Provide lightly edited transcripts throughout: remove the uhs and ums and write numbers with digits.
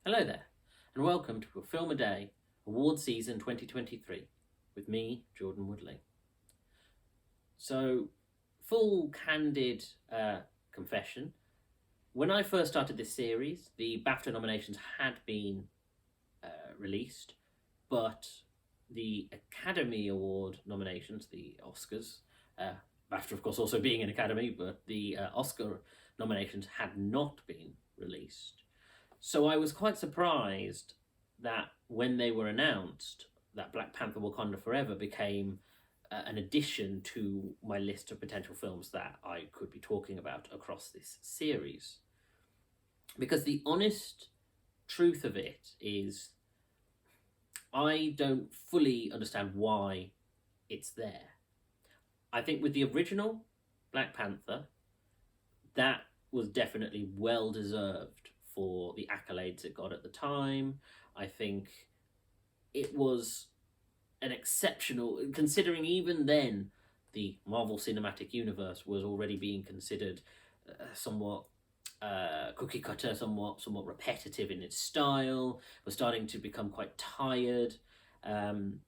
Hello there, and welcome to A Film a Day, Award Season 2023, with me, Jordan Woodley. So, full candid confession, when I first started this series, the BAFTA nominations had been released, but the Academy Award nominations, the Oscars, BAFTA of course also being an Academy, but the Oscar nominations had not been released. So I was quite surprised that when they were announced, that Black Panther Wakanda Forever became an addition to my list of potential films that I could be talking about across this series. Because the honest truth of it is, I don't fully understand why it's there. I think with the original Black Panther, that was definitely well deserved for the accolades it got at the time. I think it was an exceptional, considering even then the Marvel Cinematic Universe was already being considered somewhat cookie cutter, somewhat repetitive in its style, was starting to become quite tired. Um,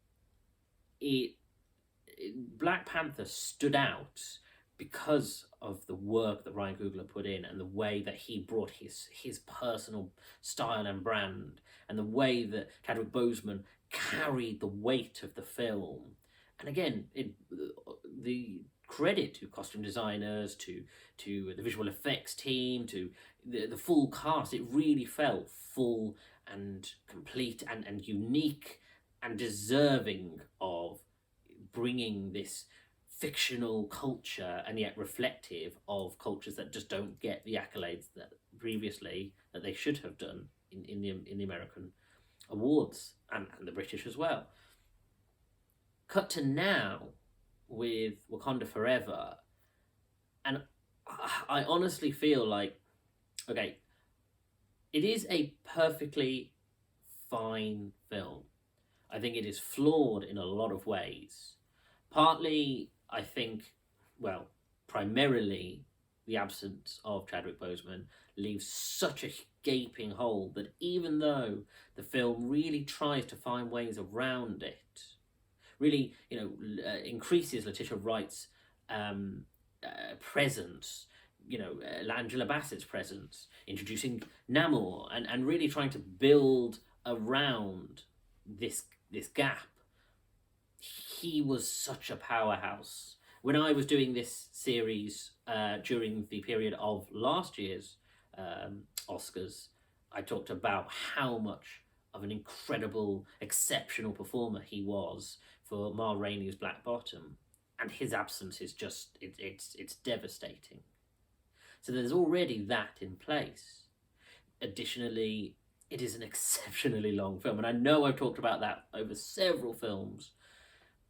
it Black Panther stood out because of the work that Ryan Coogler put in and the way that he brought his personal style and brand, and the way that Chadwick Boseman carried the weight of the film. And again, the credit to costume designers, to the visual effects team, to the full cast. It really felt full and complete and unique and deserving of bringing this fictional culture and yet reflective of cultures that just don't get the accolades that previously that they should have done in the American awards and the British as well. Cut to now with Wakanda Forever, and I honestly feel like, okay, it is a perfectly fine film. I think it is flawed in a lot of ways. Partly, I think, well, primarily the absence of Chadwick Boseman leaves such a gaping hole that even though the film really tries to find ways around it, really, increases Letitia Wright's presence, Angela Bassett's presence, introducing Namor, and really trying to build around this gap. He was such a powerhouse. When I was doing this series during the period of last year's Oscars, I talked about how much of an incredible, exceptional performer he was for Ma Rainey's Black Bottom, and his absence is just it's devastating. So there's already that in place. Additionally, it is an exceptionally long film, and I know I've talked about that over several films,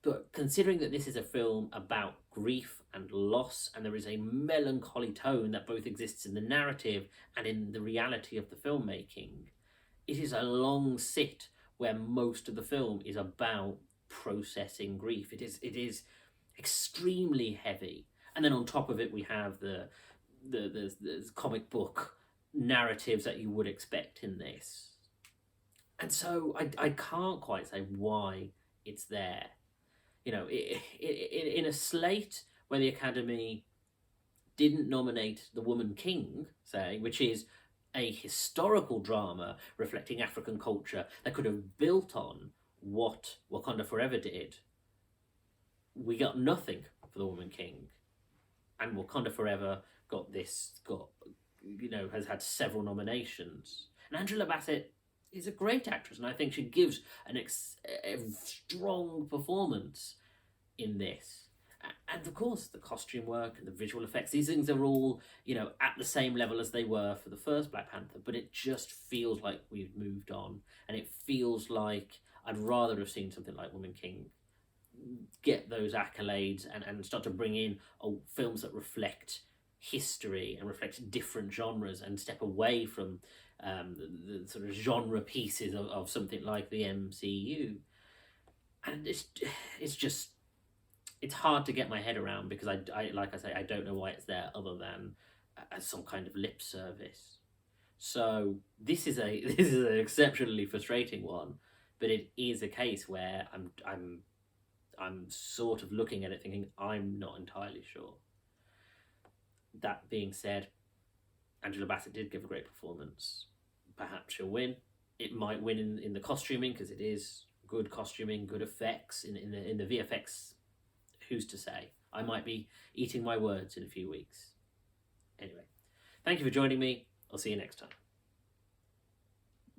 but considering that this is a film about grief and loss, and there is a melancholy tone that both exists in the narrative and in the reality of the filmmaking, it is a long sit where most of the film is about processing grief. It is extremely heavy, and then on top of it we have the comic book narratives that you would expect in this. And so I can't quite say why it's there. In a slate where the Academy didn't nominate The Woman King, say, which is a historical drama reflecting African culture that could have built on what Wakanda Forever did, we got nothing for The Woman King. And Wakanda Forever has had several nominations. And Angela Bassett is a great actress, and I think she gives a strong performance in this. And of course, the costume work and the visual effects, these things are all, at the same level as they were for the first Black Panther, but it just feels like we've moved on. And it feels like I'd rather have seen something like Woman King get those accolades and start to bring in films that reflect history and reflect different genres and step away from the sort of genre pieces of something like the MCU. And it's hard to get my head around, because I like I say, I don't know why it's there other than as some kind of lip service. So this is this is an exceptionally frustrating one, but it is a case where I'm sort of looking at it thinking I'm not entirely sure. That being said, Angela Bassett did give a great performance. Perhaps she'll win. It might win in the costuming because it is good costuming, good effects in the VFX. Who's to say? I might be eating my words in a few weeks. Anyway, thank you for joining me. I'll see you next time.